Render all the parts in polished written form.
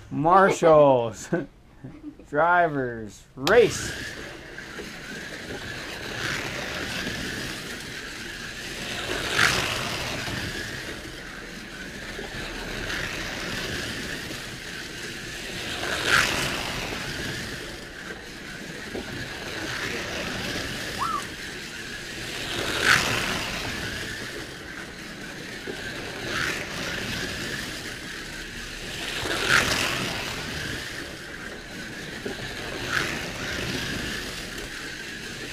Marshals. Drivers. Race.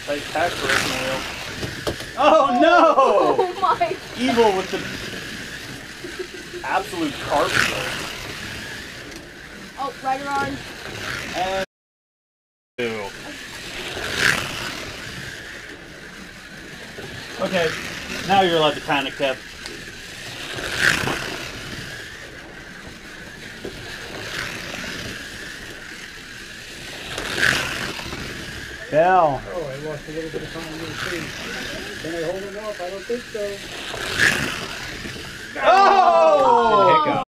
Like tack broken wheel. Oh no! Oh my! Evil with the absolute carpenter. Oh, rider on. And two. Okay, now you're allowed to panic, Kev. Bell. Oh, I lost a little bit of time in the machine. Can I hold him off? I don't think so. Oh! Hiccup.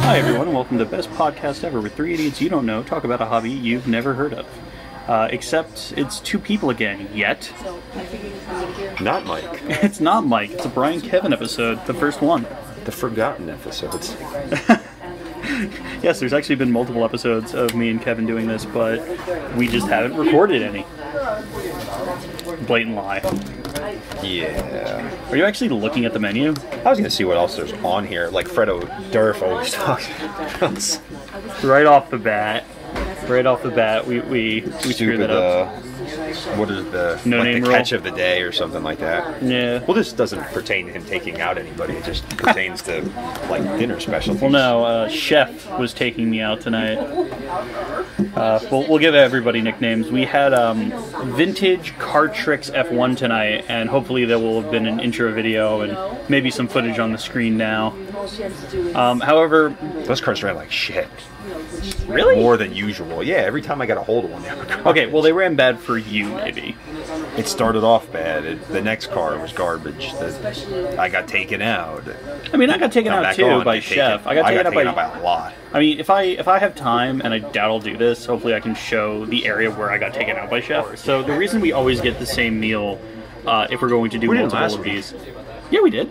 Hi everyone, welcome to the best podcast ever with three idiots you don't know talk about a hobby you've never heard of. Except it's two people again, yet. Not Mike. It's not Mike, it's a Brian Kevin episode, the first one. The forgotten episodes. Yes, there's actually been multiple episodes of me and Kevin doing this, but we just haven't recorded any. Blatant lie. Yeah. Are you actually looking at the menu? I was gonna see what else there's on here. Like Fredo Durf always talks. Right off the bat. We screwed that up. What is the No like name the rule? catch of the day or something like that? Yeah. Well, this doesn't pertain to him taking out anybody. It just pertains to like dinner specialties. Well, no, Chef was taking me out tonight. We'll give everybody nicknames. We had Vintage Car Tricks F1 tonight, and hopefully there will have been an intro video and maybe some footage on the screen now. However, Those cars ran like shit. really? More than usual. Yeah, every time I got a hold of one, they were garbage. Okay, well they ran bad for you, maybe. It started off bad. The next car was garbage. I got taken out. I mean, I got taken Come out back too on, by they take Chef. it. I got taken out by a lot. I mean, if I have time, and I doubt I'll do this, hopefully I can show the area where I got taken out by Chef. So the reason we always get the same meal, if we're going to do We didn't multiple last of week. these. Yeah, we did.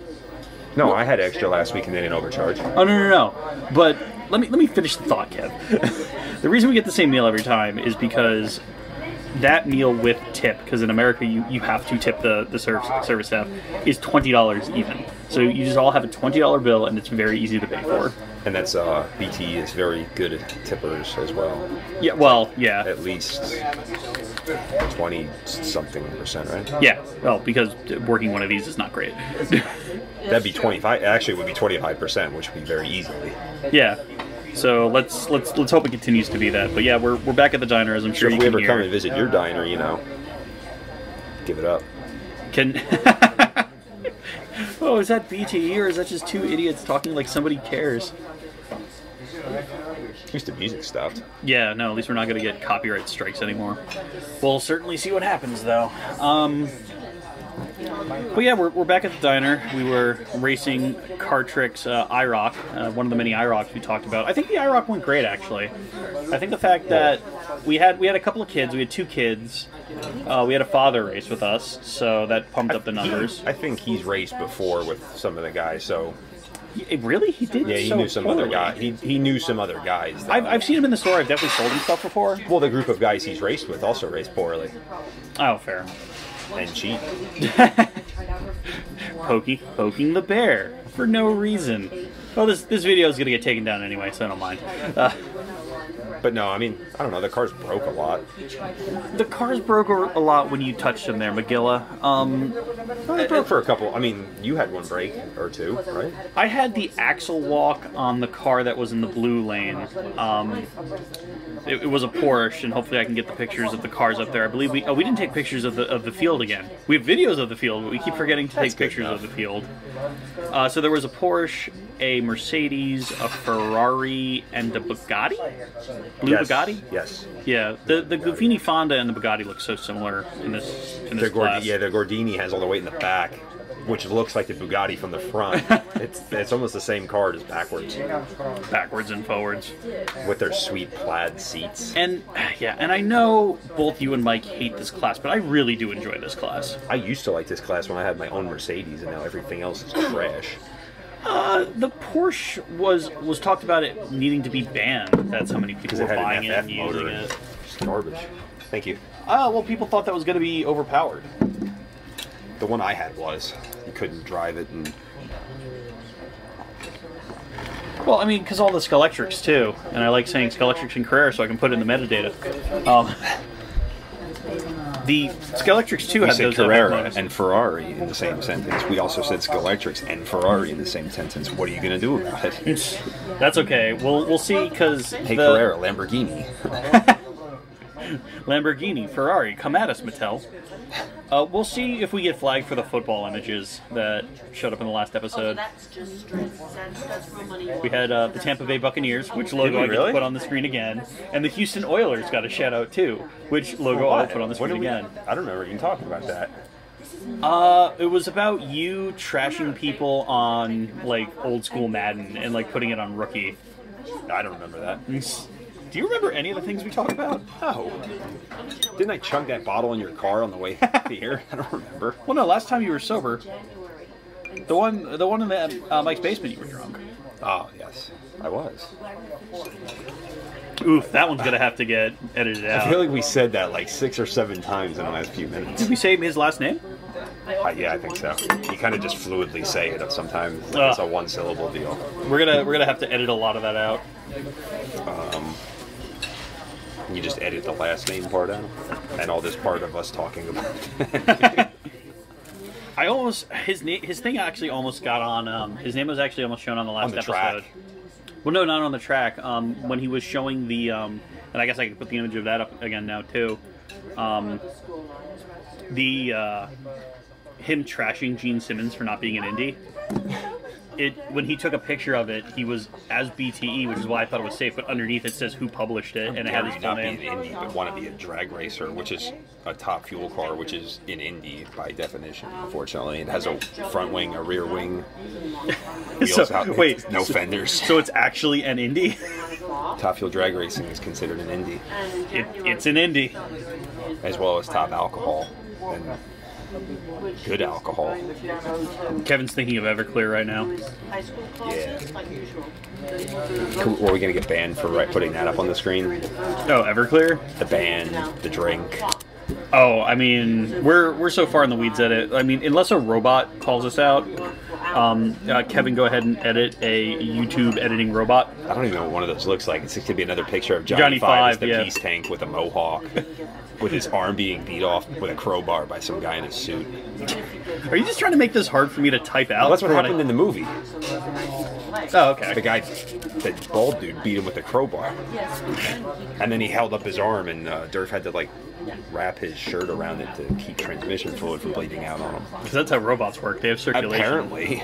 No, I had extra last week and they didn't overcharge. Oh no. But let me finish the thought, Kev. The reason we get the same meal every time is because that meal with tip, because in America you have to tip the service staff, is $20 even. So you just all have a $20 bill, and it's very easy to pay for. And that's BT is very good at tippers as well. Yeah, well, yeah. At least 20-something%, right? Yeah, well, because working one of these is not great. That'd be 25. Actually, it would be 25%, which would be very easily. Yeah. So let's hope it continues to be that. But yeah, we're back at the diner, as I'm So sure if you we can ever hear. come and visit your diner, you know, give it up. Can oh, is that BTE or is that just two idiots talking like somebody cares? At least the music stopped. Yeah, no, at least we're not going to get copyright strikes anymore. We'll certainly see what happens, though. But yeah, we're back at the diner. We were racing Car Tricks IROC, one of the many IROCs we talked about. I think the IROC went great, actually. I think the fact that we had a couple of kids. We had two kids. We had a father race with us, so that pumped up the numbers. I think he's raced before with some of the guys, so... Really? He did? Yeah, he so knew some poorly. other guys. He knew some other guys. That, I've seen him in the store. I've definitely sold him stuff before. well, the group of guys he's raced with also raced poorly. Oh, fair. And cheat. Poking the bear for no reason. Well, this video is going to get taken down anyway, so I don't mind. But no, I mean, I don't know, the cars broke a lot. The cars broke a lot when you touched them there, McGilla. They broke for a couple. I mean, you had one break or two, right? I had the axle walk on the car that was in the blue lane. It was a Porsche, and hopefully I can get the pictures of the cars up there. I believe we didn't take pictures of the field again. We have videos of the field, but we keep forgetting to take pictures of the field. So there was a Porsche a Mercedes, a Ferrari, and a Bugatti. Blue Bugatti. Yes. Yeah, the Gufini Fonda and the Bugatti look so similar in this class. Yeah, the Gordini has all the weight in the back, which looks like the Bugatti from the front. It's almost the same car, just backwards and forwards, with their sweet plaid seats. And yeah, and I know both you and Mike hate this class, but I really do enjoy this class. I used to like this class when I had my own Mercedes, and now everything else is trash. The Porsche was talked about it needing to be banned. That's how many people were buying it and using it. Just garbage. Thank you. Well, people thought that was going to be overpowered. The one I had was. You couldn't drive it, and well, I mean, because all the Scalectrics too, and I like saying Scalectrics and Carrera, so I can put it in the metadata. The Scalectrics too had those Carrera and Ferrari in the same sentence. We also said Scalectrics and Ferrari in the same sentence. What are you going to do about it? That's okay. We'll see, because Carrera, Lamborghini. Lamborghini, Ferrari, come at us, Mattel. We'll see if we get flagged for the football images that showed up in the last episode. We had the Tampa Bay Buccaneers, which logo I get to put on the screen again, and the Houston Oilers got a shout out too, which logo I'll put on the screen again. I don't remember you talking about that. It was about you trashing people on like old school Madden and like putting it on Rookie. I don't remember that. Do you remember any of the things we talked about? No. Didn't I chug that bottle in your car on the way here? I don't remember. Well, no. Last time you were sober. The one in Mike's basement, you were drunk. Oh yes, I was. Oof, that one's gonna have to get edited out. I feel like we said that like 6 or 7 times in the last few minutes. Did we say his last name? Yeah, I think so. You kind of just fluidly say it sometimes. Like it's a one-syllable deal. We're gonna have to edit a lot of that out. You just edit the last name part out, and all this part of us talking about it. I almost his thing actually almost got on. His name was actually almost shown on the last episode. Track. Well, no, not on the track. When he was showing the, and I guess I could put the image of that up again now too. Him trashing Gene Simmons for not being an indie. When he took a picture of it, he was as BTE, which is why I thought it was safe. But underneath it says who published it, and it had his full name. Not be an Indy, but want to be a drag racer, which is a top fuel car, which is an Indy by definition. Unfortunately, it has a front wing, a rear wing. Wheels out. Wait, no fenders. So it's actually an Indy. Top fuel drag racing is considered an Indy. It's an Indy, as well as top alcohol and good alcohol. Kevin's thinking of Everclear right now. Yeah. Are we going to get banned for putting that up on the screen? Oh, Everclear? The band, the drink. Oh, I mean, we're so far in the weeds at it. I mean, unless a robot calls us out, Kevin, go ahead and edit a YouTube editing robot. I don't even know what one of those looks like. It's going to be another picture of Johnny Five as the peace tank with a mohawk, with his arm being beat off with a crowbar by some guy in a suit. Are you just trying to make this hard for me to type out? Well, that's what happened in the movie. Oh, okay. The guy, the bald dude, beat him with a crowbar. And then he held up his arm, and Durf had to, like, wrap his shirt around it to keep transmission fluid from bleeding out on him. Because that's how robots work. They have circulation. Apparently.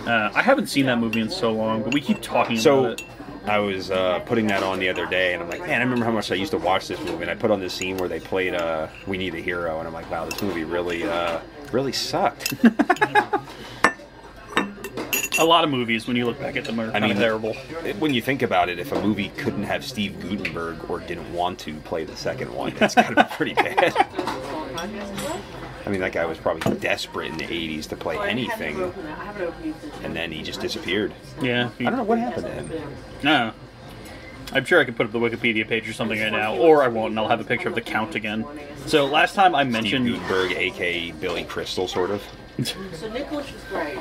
I haven't seen that movie in so long, but we keep talking about it. I was putting that on the other day, and I'm like, man, I remember how much I used to watch this movie. And I put on this scene where they played We Need a Hero, and I'm like, wow, this movie really sucked. A lot of movies, when you look back at them, are kind of terrible. When you think about it, if a movie couldn't have Steve Guttenberg or didn't want to play the second one, it's got to be pretty bad. I mean, that guy was probably desperate in the 80s to play anything, and then he just disappeared. Yeah. I don't know what happened to him. No. I'm sure I could put up the Wikipedia page or something right now, or I won't, and I'll have a picture of the Count again. So last time I mentioned... Steve Guttenberg, a.k.a. Billy Crystal, sort of. So Nicholas was great.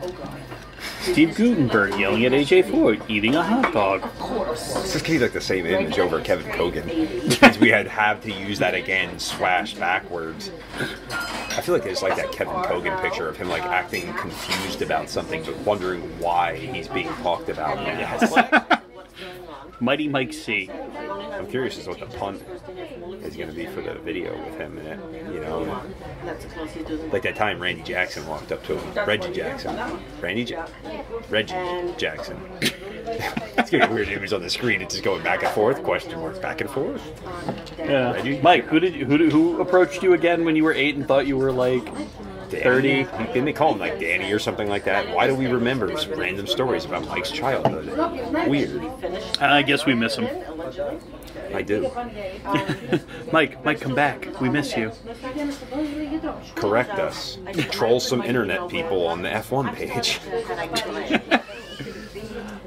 Oh, God. Steve Guttenberg yelling at AJ Floyd, eating a hot dog. This is going to be like the same image over Kevin Kogan, because we have to use that again, swashed backwards. I feel like it's like that Kevin Kogan picture of him like acting confused about something, but wondering why he's being talked about. Yes. Mighty Mike C. I'm curious as to what the pun is going to be for the video with him in it, you know. That's because he doesn't. Like that time Randy Jackson walked up to him. Reggie Jackson. Reggie Jackson. It's getting a weird image on the screen. It's just going back and forth, question marks, back and forth. Yeah. Reggie? Mike, who approached you again when you were 8 and thought you were like 30? Didn't they call him like Danny or something like that? Why do we remember these random stories about Mike's childhood? Weird. I guess we miss him. I do. Mike, come back. We miss you. Correct us. Troll some internet people on the F1 page.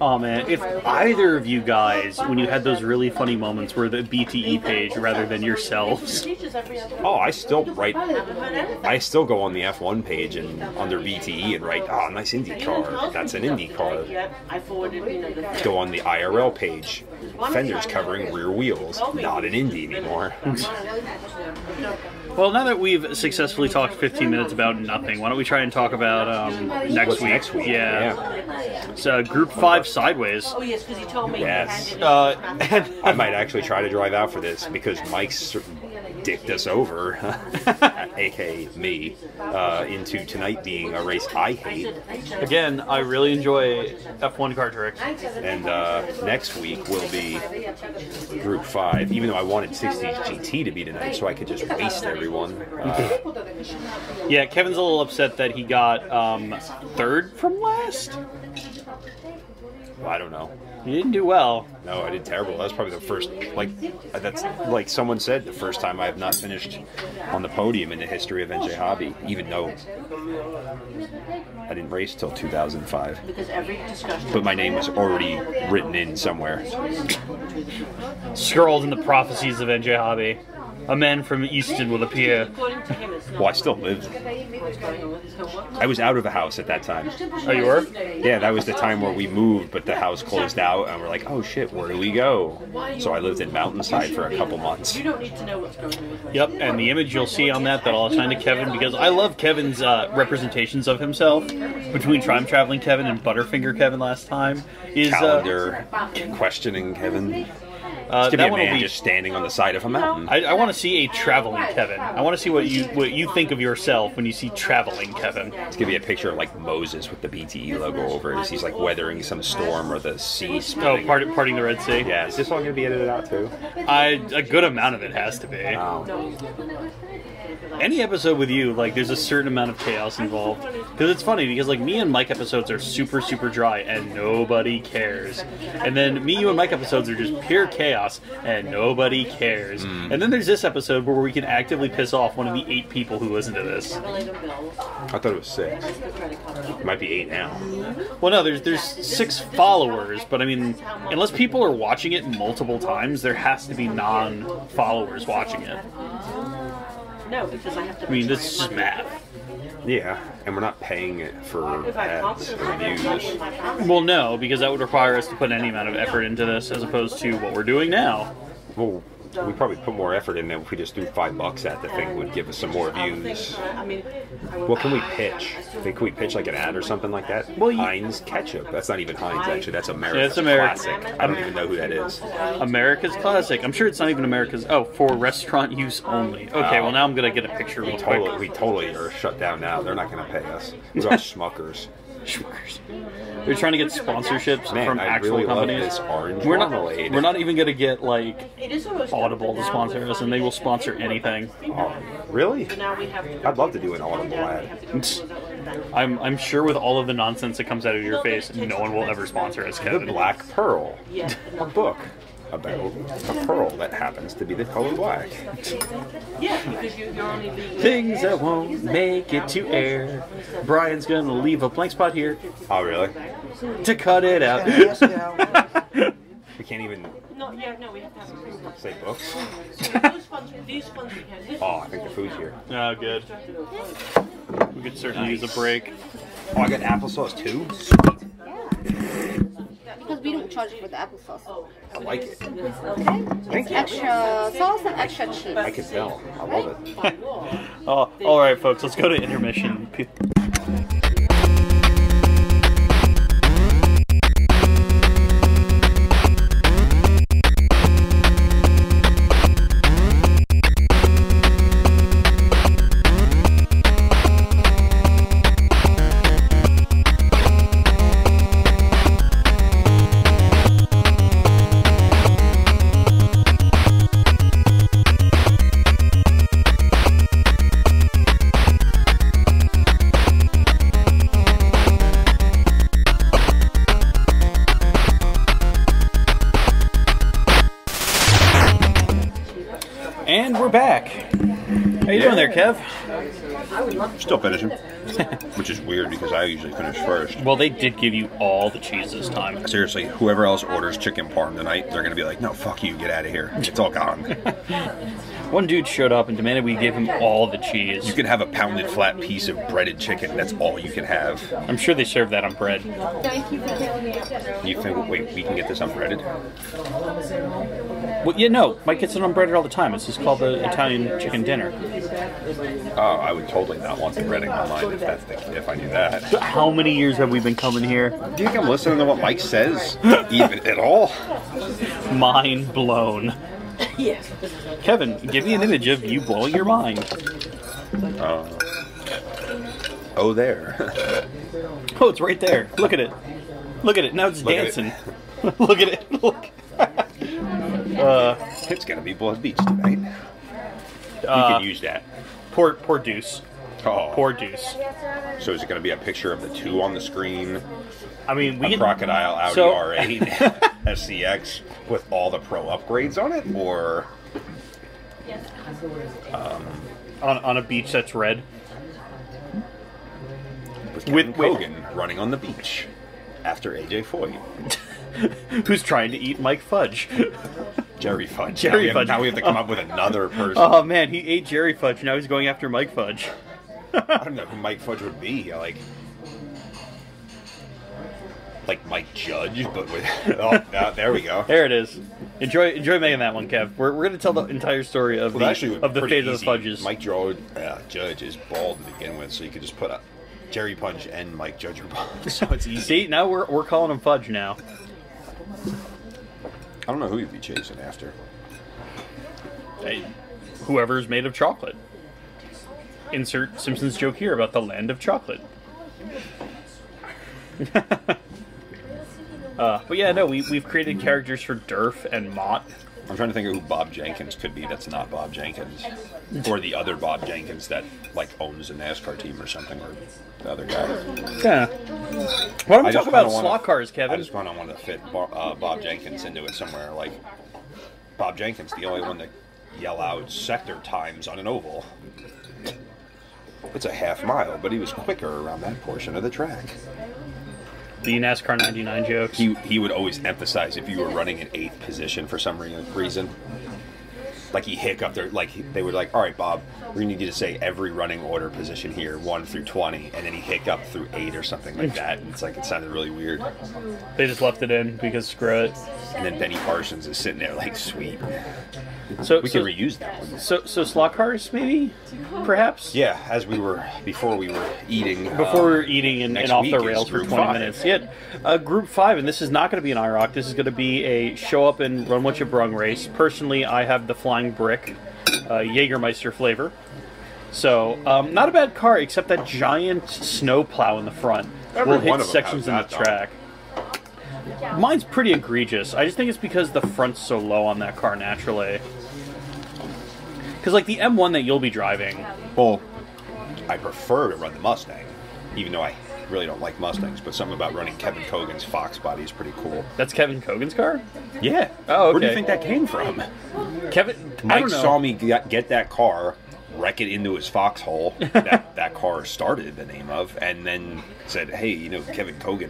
Oh man, if either of you guys, when you had those really funny moments, were the BTE page rather than yourselves. Oh, I still go on the F1 page and under BTE and write, oh, nice Indy car. That's an Indy car. Go on the IRL page. Fenders covering rear wheels. Not an Indy anymore. Well, now that we've successfully talked 15 minutes about nothing, why don't we try and talk about next week? Yeah. So, Group 5 Sideways. Oh, yes, because he told me. Yes. And I might actually try to drive out for this because Mike's dicked us over, aka me, into tonight being a race I hate. again, I really enjoy F1 car tricks. And next week will be Group 5, even though I wanted 60s GT to be tonight so I could just waste everyone. Yeah, Kevin's a little upset that he got 3rd from last. I don't know. He didn't do well. No, I did terrible. That was probably the first, that's like someone said, the first time I have not finished on the podium in the history of NJ Hobby, even though I didn't race till 2005. But my name was already written in somewhere. Scrolled in the prophecies of NJ Hobby. A man from Easton will appear. Well, I still lived. I was out of the house at that time. Oh, you were? Yeah, that was the time where we moved, but the house closed out, and we're like, oh shit, where do we go? So I lived in Mountainside for a couple months. Yep, and the image you'll see on that I'll assign to Kevin, because I love Kevin's representations of himself, between Time Traveling Kevin and Butterfinger Kevin last time, is... Calendar, questioning Kevin. It's gonna be a man just standing on the side of a mountain. I want to see a traveling Kevin. I want to see what you think of yourself when you see traveling Kevin. It's gonna be a picture of like Moses with the BTE logo over it as he's like weathering some storm or the sea splitting. Oh, parting the Red Sea. Yeah, is this all gonna be edited out too? A good amount of it has to be. Oh. Any episode with you, like, there's a certain amount of chaos involved. Because it's funny, because, like, me and Mike episodes are super, super dry, and nobody cares. And then me, you, and Mike episodes are just pure chaos, and nobody cares. And then there's this episode where we can actively piss off one of the 8 people who listen to this. I thought it was 6. It might be 8 now. Well, no, there's 6 followers, but I mean, unless people are watching it multiple times, there has to be non-followers watching it. No, because I have to. I mean, this is just math. Yeah, and we're not paying it for ads or views. Well, no, because that would require us to put any amount of effort into this as opposed to what we're doing now. Well, we probably put more effort in than if we just threw $5 at the thing would give us some more views. What can we pitch? Can we pitch like an ad or something like that? Well, Heinz ketchup. That's not even Heinz actually. That's America's Yeah, it's America. Classic. I don't even know who that is. America's Classic. I'm sure it's not even America's. Oh, for restaurant use only. Okay, well now I'm gonna get a picture real quick. We totally are shut down now. They're not going to pay us. What about Schmuckers? They're trying to get sponsorships from actual really companies. Love this orange we're marmalade. not even gonna get like Audible to sponsor us, and they will sponsor anything. Oh, really? I'd love to do an Audible ad. I'm sure with all of the nonsense that comes out of your face, no one will ever sponsor us, Kevin. The Black Pearl, a book about a pearl that happens to be the color black. Yeah, because you're only being. Things that won't make it to air. Brian's gonna leave a blank spot here Oh, really? to cut it out. We can't even No, we have to have say books. these funds we can. Oh, I think the food's here. Oh, good. We could certainly use a break. Oh, I got applesauce too? Because we don't charge for the applesauce. I like it. Okay? Thank you. Extra sauce and extra cheese. I can tell. I love it. Oh, all right, folks. Let's go to intermission. And we're back. How you doing there, Kev? Still finishing. Which is weird because I usually finish first. Well, they did give you all the cheese this time. Seriously, whoever else orders chicken parm tonight, they're going to be like, no, fuck you, get out of here. It's all gone. One dude showed up and demanded we give him all the cheese. You can have a pounded flat piece of breaded chicken. That's all you can have. I'm sure they serve that on bread. You think, wait, we can get this unbreaded? Well, yeah, no. Mike gets it on breaded all the time. It's just called the Italian chicken dinner. Oh, I would totally not want the breading on mine if I knew that. How many years have we been coming here? Do you think I'm listening to what Mike says? Even at all? Mind blown. Yes. Kevin, give me an image of you blowing your mind. Oh, there. Oh, it's right there. Look at it. Look at it. Now it's Look at dancing. Look at it. Look. It's going to be Blood Beach tonight. You can use that. Poor Deuce. Oh. Poor Deuce. So is it going to be a picture of the two on the screen? I mean, we A can... Crocodile Audi So- R8 SCX with all the pro upgrades on it? Or on a beach that's red. with Kevin with- Kogan running on the beach after AJ Foyt? Who's trying to eat Mike Fudge? Jerry Fudge. Jerry Fudge. Now we have to come up with another person. Oh man, he ate Jerry Fudge. Now he's going after Mike Fudge. I don't know who Mike Fudge would be. Like Mike Judge, but with... Oh, there we go. There it is. Enjoy making that one, Kev. We're going to tell the entire story of Well, actually, the pretty fate of the easy. Fudges. Mike Judge is bald to begin with, so you could just put a Jerry Punch and Mike Judge are bald, so it's easy. See, now we're calling him Fudge now. I don't know who you'd be chasing after. Hey, whoever's made of chocolate. Insert Simpsons joke here about the land of chocolate. But yeah, no, we've created characters for Durf and Mott. I'm trying to think of who Bob Jenkins could be that's not Bob Jenkins. Or the other Bob Jenkins that, like, owns a NASCAR team or something, or the other guy. Yeah. Why don't we talk about slot cars, Kevin? I just kind of want to fit Bob Jenkins into it somewhere. Like, Bob Jenkins, the only one that yell out sector times on an oval. It's a half mile, but he was quicker around that portion of the track. The NASCAR 99 jokes. He would always emphasize if you were running in 8th position for some reason. Like he hiccuped there, they were like, all right, Bob, we need you to say every running order position here, 1 through 20, and then he hiccuped through 8 or something like that. And it's like, it sounded really weird. They just left it in because screw it. And then Benny Parsons is sitting there like, sweet. So We can reuse that one. So slot cars, maybe, perhaps. Yeah, before we were eating. Before we were eating and next off week the is rails for Group 20 5. minutes. Yeah, Group 5, and this is not going to be an IROC. This is going to be a show up and run what you brung race. Personally, I have the Flying Brick, Jägermeister flavor. So, not a bad car, except that giant snow plow in the front Every will one hit of them sections has of the that, track. Mine's pretty egregious. I just think it's because the front's so low on that car naturally. Because, like, the M1 that you'll be driving... Well, I prefer to run the Mustang, even though I really don't like Mustangs, but something about running Kevin Kogan's Fox body is pretty cool. That's Kevin Kogan's car? Yeah. Oh, okay. Where do you think that came from? Kevin... I Mike don't know. saw me get that car, wreck it into his foxhole, that car started the name of, and then said, hey, Kevin Kogan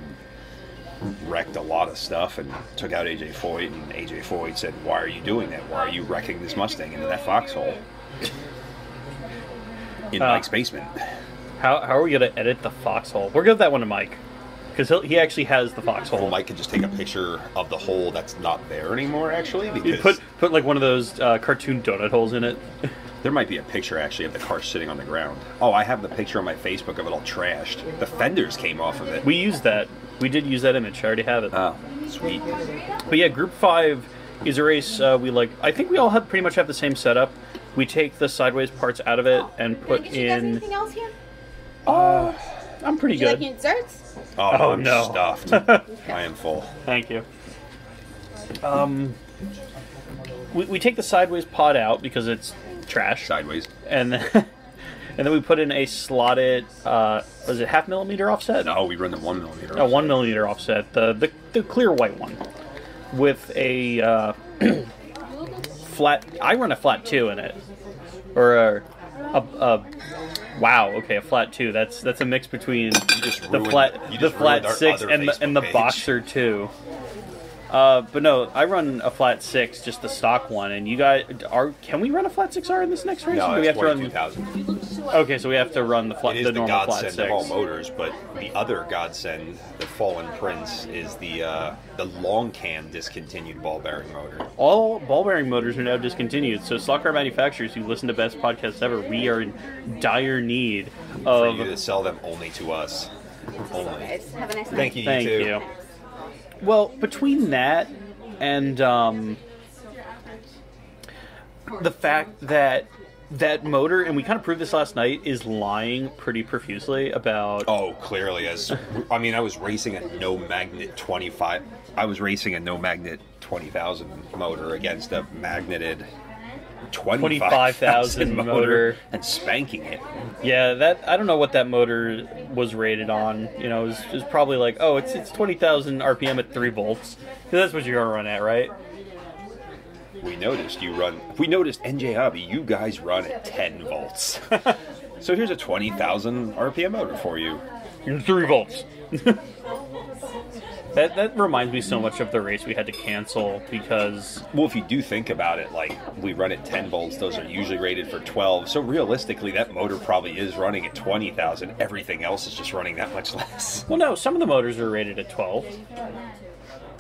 wrecked a lot of stuff and took out AJ Foyt, and AJ Foyt said, why are you doing that? Why are you wrecking this Mustang into that foxhole? In Mike's basement. How are we going to edit the foxhole? We're going to give that one to Mike. Because he actually has the foxhole. Well, Mike could just take a picture of the hole that's not there anymore, actually, You because put like one of those cartoon donut holes in it. there might be a picture, actually, of the car sitting on the ground. Oh, I have the picture on my Facebook of it all trashed. The fenders came off of it. We used that. We did use that image. I already have it. Oh, sweet. But yeah, Group 5 is a race we like. I think we all pretty much have the same setup. We take the sideways parts out of it and put Did you guys in... anything else here? I'm pretty Would you like good. any desserts? Oh, I'm no. stuffed. I am full. Thank you. We take the sideways pod out because it's trash. Sideways. And then, and then we put in a slotted, was it 0.5 millimeter offset? No, we run the 1 millimeter. A 1 millimeter offset, the clear white one, with a flat. I run a flat 2 in it, or a wow. Okay, a flat 2. That's a mix between the flat 6 and the boxer 2. But no, I run a flat 6, just the stock one. And you guys can we run a flat 6R in this next race? No, we have it's to run 22,000. Okay, so we have to run the It is the normal flat godsend 6. of all motors, but the other godsend, the Fallen Prince, is the long can discontinued ball bearing motor. All ball bearing motors are now discontinued. So stock car manufacturers who listen to Best Podcasts Ever, we are in dire need For of. you to sell them only to us. Only. Guys, have a nice night. Thank you. Thank too. you. Well, between that and the fact that that motor, and we kind of proved this last night, is lying pretty profusely about. Oh, clearly, I was racing a no magnet 25. I was racing a no magnet 20,000 motor against a magneted 25,000 motor and spanking it. Yeah, that I don't know what that motor was rated on. You know, it was probably like, oh, it's 20,000 RPM at 3 volts. 'Cause that's what you're gonna run at, right? We noticed NJ Hobby, you guys run at 10 volts. So here's a 20,000 RPM motor for you. 3 volts. That reminds me so much of the race we had to cancel because... Well, if you do think about it, like, we run at 10 volts, those are usually rated for 12, so realistically that motor probably is running at 20,000. Everything else is just running that much less. Well, no, some of the motors are rated at 12.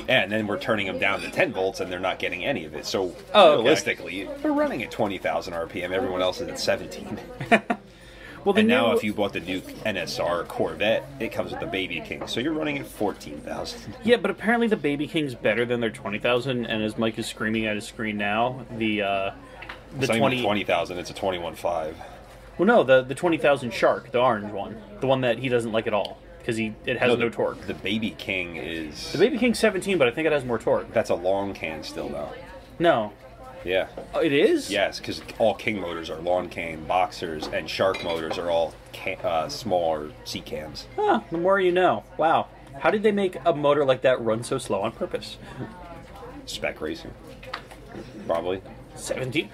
And then we're turning them down to 10 volts and they're not getting any of it. So realistically, they're running at 20,000 RPM. Everyone else is at 17. Well, and now if you bought the new NSR Corvette, it comes with the Baby King. So you're running at 14,000. Yeah, but apparently the Baby King's better than their 20,000. And as Mike is screaming at his screen now, the 20,000, it's a 21.5. Well, no, the 20,000 Shark, the orange one. The one that he doesn't like at all. Because it has no torque. The Baby King is... The Baby King's 17, but I think it has more torque. That's a long can still, though. No. Yeah. Oh, it is? Yes, because all King motors are long cane, boxers, and Shark motors are all smaller C cans. Huh, the more you know. Wow. How did they make a motor like that run so slow on purpose? Spec racing. Probably. 17?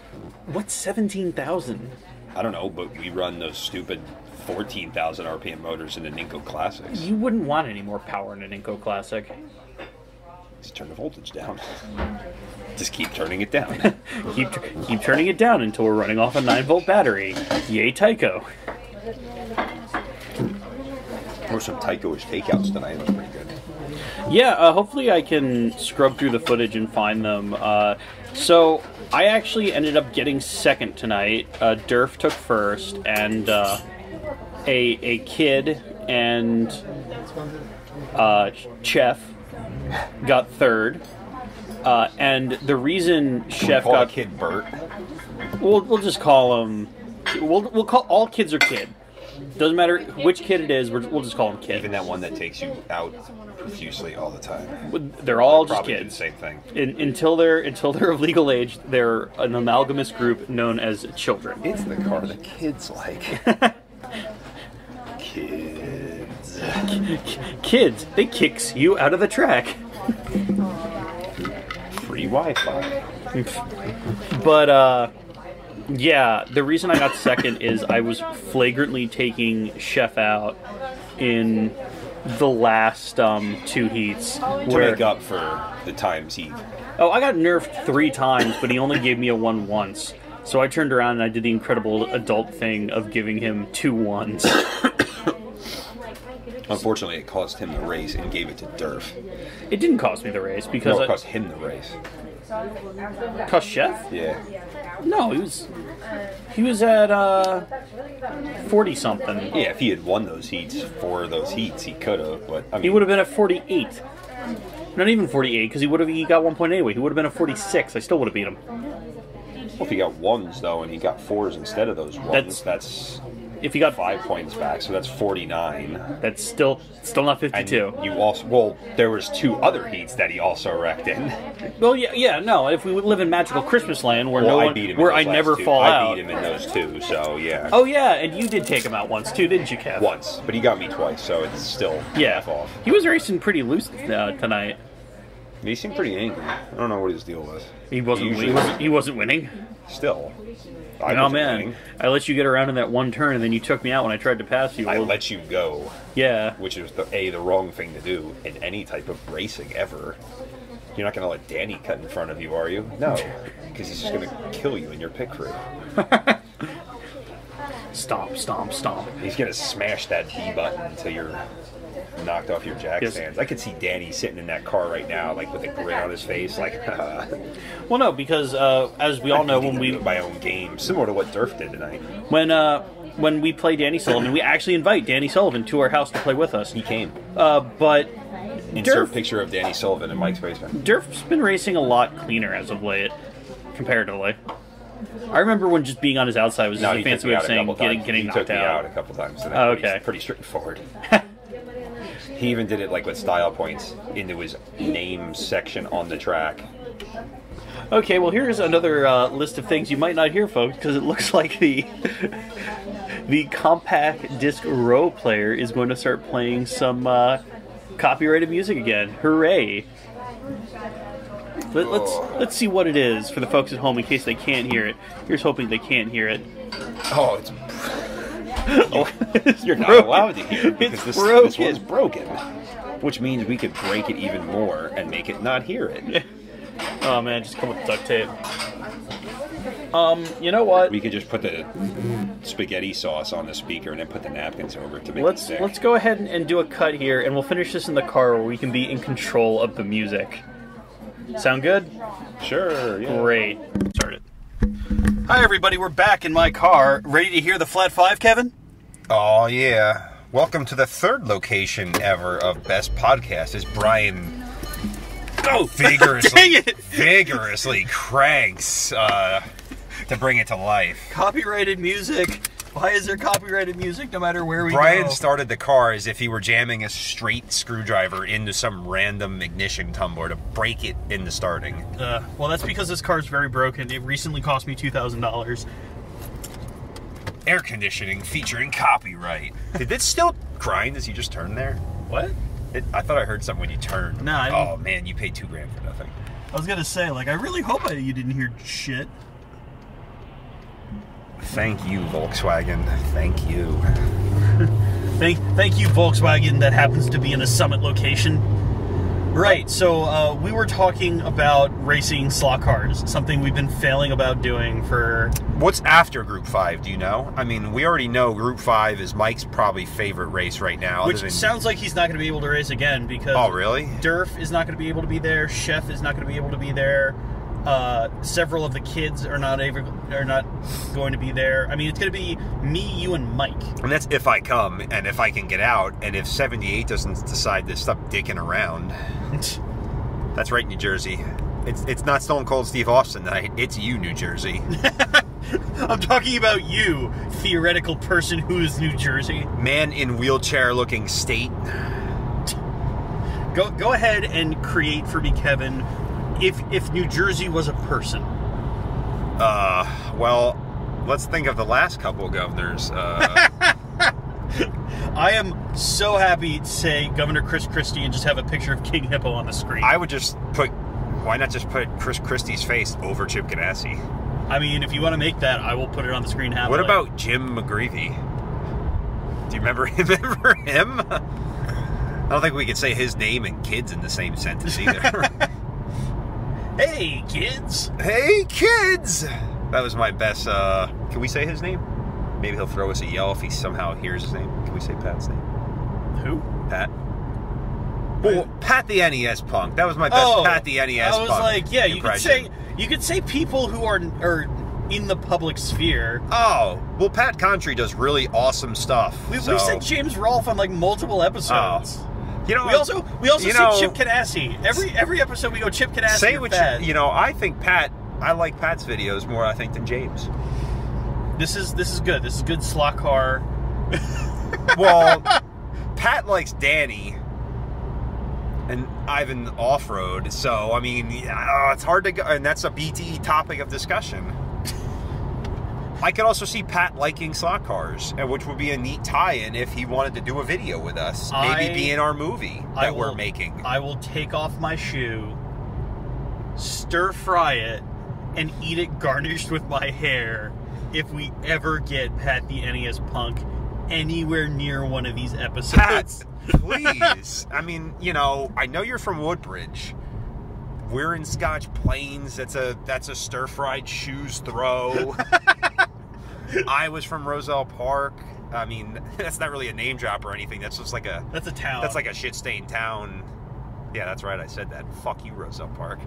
What's 17,000? I don't know, but we run those stupid 14,000 RPM motors in the Ninko Classics. You wouldn't want any more power in an Inco Classic. Just turn the voltage down. Just keep turning it down. keep turning it down until we're running off a 9-volt battery. Yay, Tyco. Or some Tyco-ish takeouts tonight. That was pretty good. Yeah, hopefully I can scrub through the footage and find them. So I actually ended up getting second tonight. Durf took first, and a kid and Chef got third. And the reason Chef got kid Bert. We'll just call him. We'll call all kids are kid. Doesn't matter which kid it is. We'll just call him kid. Even that one that takes you out profusely all the time. They're all just probably kids. Do the same thing. Until they're of legal age, they're an amalgamous group known as children. It's the car the kids like. Kids. Kids. They kicks you out of the track. Free Wi-Fi. But yeah, the reason I got second is I was flagrantly taking Chef out in the last 2 heats. To make up for the times he... Oh, I got nerfed 3 times, but he only gave me a 1 once. So I turned around and I did the incredible adult thing of giving him 2 1s. Unfortunately, it cost him the race and gave it to Durf. It didn't cost me the race because... No, it cost him the race. Cost Chef? Yeah. No, he was at 40-something. Yeah, if he had won those heats, 4 of those heats, he could have, but... I mean, he would have been at 48. Not even 48, because he got 1 point anyway. He would have been at 46. I still would have beat him. Well, if he got 1s, though, and he got 4s instead of those 1s, that's... If he got 5 points back, so that's 49. That's still not 52. And you also... Well, there was 2 other heats that he also wrecked in. Well, yeah, no. If we live in magical Christmas land where I never fall out, I beat him in those 2, so yeah. Oh yeah, and you did take him out once too, didn't you, Kev? Once, but he got me twice, so it's still half off. He was racing pretty loose tonight. He seemed pretty angry. I don't know what his deal was. He wasn't. Usually- He wasn't winning. Still. Oh wasn't man, winning. I let you get around in that one turn, and then you took me out when I tried to pass you. I let you go, Yeah. which is the wrong thing to do in any type of racing ever. You're not going to let Danny cut in front of you, are you? No, because he's just going to kill you in your pit crew. Stomp, stomp, stomp. He's going to smash that B button until you're knocked off your jack Yes. stands. I could see Danny sitting in that car right now, like with a grin on his face, like, Well, no, because as we all know, when we my own game, similar to what Durf did tonight. when we play Danny Sullivan, we actually invite Danny Sullivan to our house to play with us. He came. But Insert Durf- picture of Danny Sullivan in Mike's basement. Durf's been racing a lot cleaner as of late, comparatively. I remember when just being on his outside was just a he took fancy me way of out a saying couple times. getting He knocked took me out a out. couple times tonight. Oh, but he's okay. pretty straightforward. He even did it like with style points into his name section on the track. Okay, well here's another list of things you might not hear, folks, because it looks like the compact disc row player is going to start playing some copyrighted music again. Hooray! Let's see what it is for the folks at home in case they can't hear it. Here's hoping they can't hear it. Oh, it's you're not broken. allowed to hear it because It's this broken. one's broken, which means we could break it even more and make it not hear it. Oh man, just come with duct tape. You know what? We could just put the spaghetti sauce on the speaker and then put the napkins over it to make it stick. Let's go ahead and do a cut here, and we'll finish this in the car where we can be in control of the music. Sound good? Sure. Yeah. Great. Start it. Hi everybody, we're back in my car. Ready to hear the flat five, Kevin? Oh yeah. Welcome to the third location ever of Best Podcast. As Brian vigorously, Dang it! vigorously cranks to bring it to life. Copyrighted music. Why is there copyrighted music no matter where we Brian go? started the car as if he were jamming a straight screwdriver into some random ignition tumbler to break it into starting. Well, that's because this car is very broken. It recently cost me $2,000. Air conditioning featuring copyright. Did it still grind as you just turned there? What? I thought I heard something when you turned. No, I didn't. Oh man, you paid $2 grand for nothing. I was gonna say, like, I really hope you didn't hear shit. Thank you, Volkswagen. Thank you. Thank you, Volkswagen, that happens to be in a Summit location. Right, so we were talking about racing slot cars, something we've been failing about doing for... What's after Group 5, do you know? I mean, we already know Group 5 is Mike's probably favorite race right now. Which sounds like he's not going to be able to race again because... Oh, really? Durf is not going to be able to be there, Chef is not going to be able to be there, several of the kids are not going to be there. I mean, it's going to be me, you, and Mike. And that's if I come, and if I can get out, and if 78 doesn't decide to stop dicking around. That's right, New Jersey. It's not Stone Cold Steve Austin tonight. It's you, New Jersey. I'm talking about you, theoretical person who is New Jersey. Man in wheelchair-looking state. Go ahead and create for me, Kevin, if New Jersey was a person. Well, let's think of the last couple governors. I am so happy to say Governor Chris Christie and just have a picture of King Hippo on the screen. I would just put... Why not just put Chris Christie's face over Chip Ganassi? I mean, if you want to make that, I will put it on the screen happily. What about Jim McGreevy? Do you remember him? I don't think we could say his name and kids in the same sentence either. Hey, kids! Hey, kids! That was my best, can we say his name? Maybe he'll throw us a yell if he somehow hears his name. Can we say Pat's name? Who? Pat. Well, Pat the NES Punk. That was my best Pat the NES Punk. I was like, yeah, impression. you could say people who are in the public sphere. Oh, well, Pat Contry does really awesome stuff. We said James Rolfe on like multiple episodes. Oh. You know, we also say Chip Ganassi. Every episode we go Chip Ganassi. Say what you know. I think I like Pat's videos more, I think, than James. This is good. This is good slot car. Well, Pat likes Danny and Ivan off-road, so I mean, it's hard to go, and that's a BTE topic of discussion. I could also see Pat liking slot cars, which would be a neat tie-in if he wanted to do a video with us, maybe be in our movie that we're making. I will take off my shoe stir fry it, and eat it garnished with my hair if we ever get Pat the NES Punk anywhere near one of these episodes. Pat, please. I mean, you know, I know you're from Woodbridge. We're in Scotch Plains. That's a stir-fried shoes throw. I was from Roselle Park. I mean, that's not really a name drop or anything. That's just like a... That's a town. That's like a shit-stained town. Yeah, that's right. I said that. Fuck you, Roselle Park.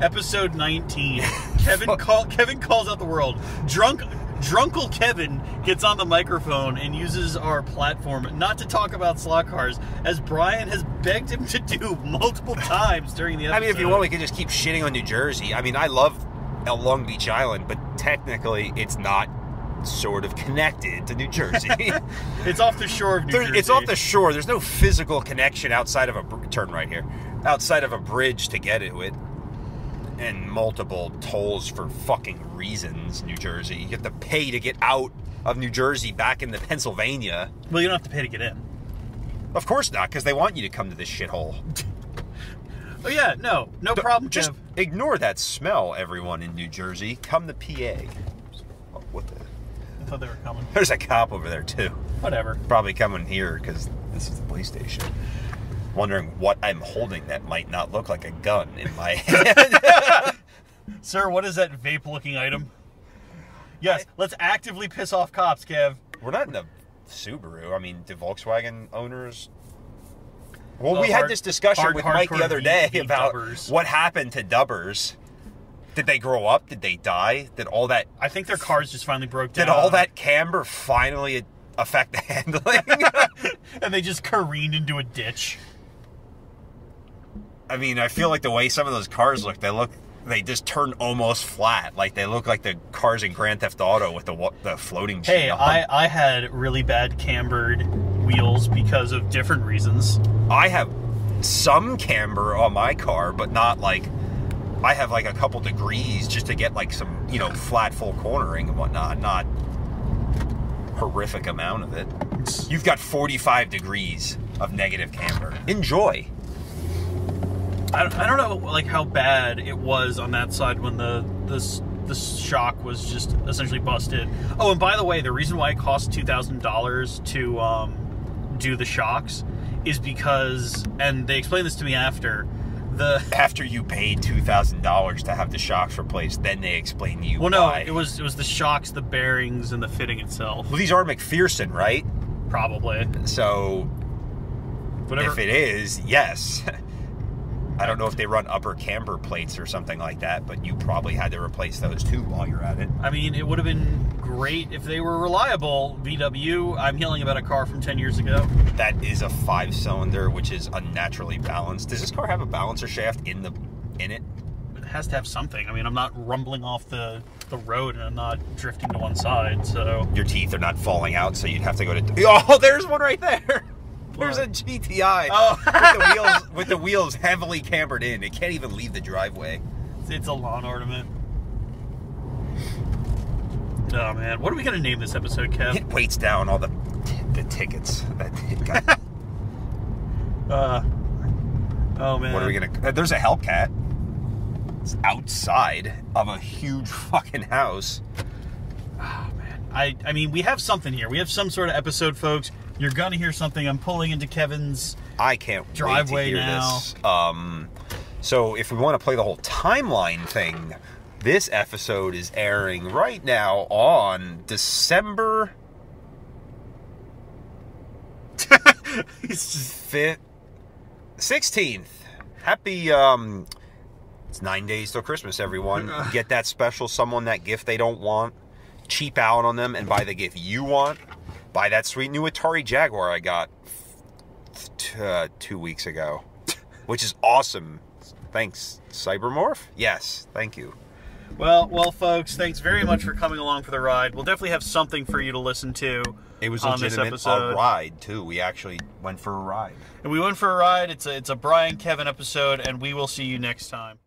Episode 19. Kevin calls out the world. Drunkle Kevin gets on the microphone and uses our platform not to talk about slot cars, as Brian has begged him to do multiple times during the episode. I mean, if you want, we could just keep shitting on New Jersey. I mean, I love Long Beach Island, but technically it's not sort of connected to New Jersey. It's off the shore of New Jersey. It's off the shore. There's no physical connection outside of turn right here, outside of a bridge to get to it. And multiple tolls for fucking reasons, New Jersey. You have to pay to get out of New Jersey back into Pennsylvania. Well, you don't have to pay to get in. Of course not, because they want you to come to this shithole. Oh yeah, no problem, Just Kev. ignore that smell, everyone in New Jersey. Come to PA. Oh, what the... I thought they were coming. There's a cop over there, too. Whatever. Probably coming here, because this is the police station. Wondering what I'm holding that might not look like a gun in my hand. Sir, what is that vape-looking item? Yes, let's actively piss off cops, Kev. We're not in the Subaru. I mean, do Volkswagen owners... Well, we had this discussion with Mike the other day about dubbers. What happened to dubbers. Did they grow up? Did they die? Did all that... I think their cars just finally broke down. Did all that camber finally affect the handling? And they just careened into a ditch. I mean, I feel like the way some of those cars look, they just turn almost flat. Like they look like the cars in Grand Theft Auto with the floating sheet. Hey, I had really bad cambered wheels because of different reasons. I have some camber on my car, but not like... I have like a couple degrees just to get like some, you know, flat full cornering and whatnot. Not horrific amount of it. You've got 45 degrees of negative camber. Enjoy. I don't know like how bad it was on that side when the shock was just essentially busted. Oh, and by the way, the reason why it cost $2,000 to do the shocks is because, and they explained this to me after you paid $2,000 to have the shocks replaced, then they explain to you well, why. No, it was the shocks, the bearings, and the fitting itself. Well, these are McPherson, right? Probably. So, whatever. If it is, yes. I don't know if they run upper camber plates or something like that, but you probably had to replace those too while you're at it. I mean, it would have been great if they were reliable. VW, I'm yelling about a car from 10 years ago. That is a 5-cylinder, which is unnaturally balanced. Does this car have a balancer shaft in it? It has to have something. I mean, I'm not rumbling off the road and I'm not drifting to one side, so... Your teeth are not falling out, so you'd have to go to... Oh, there's one right there! There's a GTI with the wheels heavily cambered in. It can't even leave the driveway. It's a lawn ornament. Oh man, what are we gonna name this episode, Kev? It weights down all the tickets that it got. Oh man. What are we gonna? There's a Hellcat. It's outside of a huge fucking house. Oh man, I mean, we have something here. We have some sort of episode, folks. You're gonna hear something. I'm pulling into Kevin's wait driveway to hear now. This. So if we want to play the whole timeline thing, this episode is airing right now on December 16th. Happy, it's 9 days till Christmas, everyone. Get that special someone that gift they don't want. Cheap out on them and buy the gift you want. Buy that sweet new Atari Jaguar I got 2 weeks ago, which is awesome. Thanks, Cybermorph. Yes, thank you. Well, folks, thanks very much for coming along for the ride. We'll definitely have something for you to listen to. It was on this legitimate episode. A ride too. We actually went for a ride. And we went for a ride. It's a Brian Kevin episode, and we will see you next time.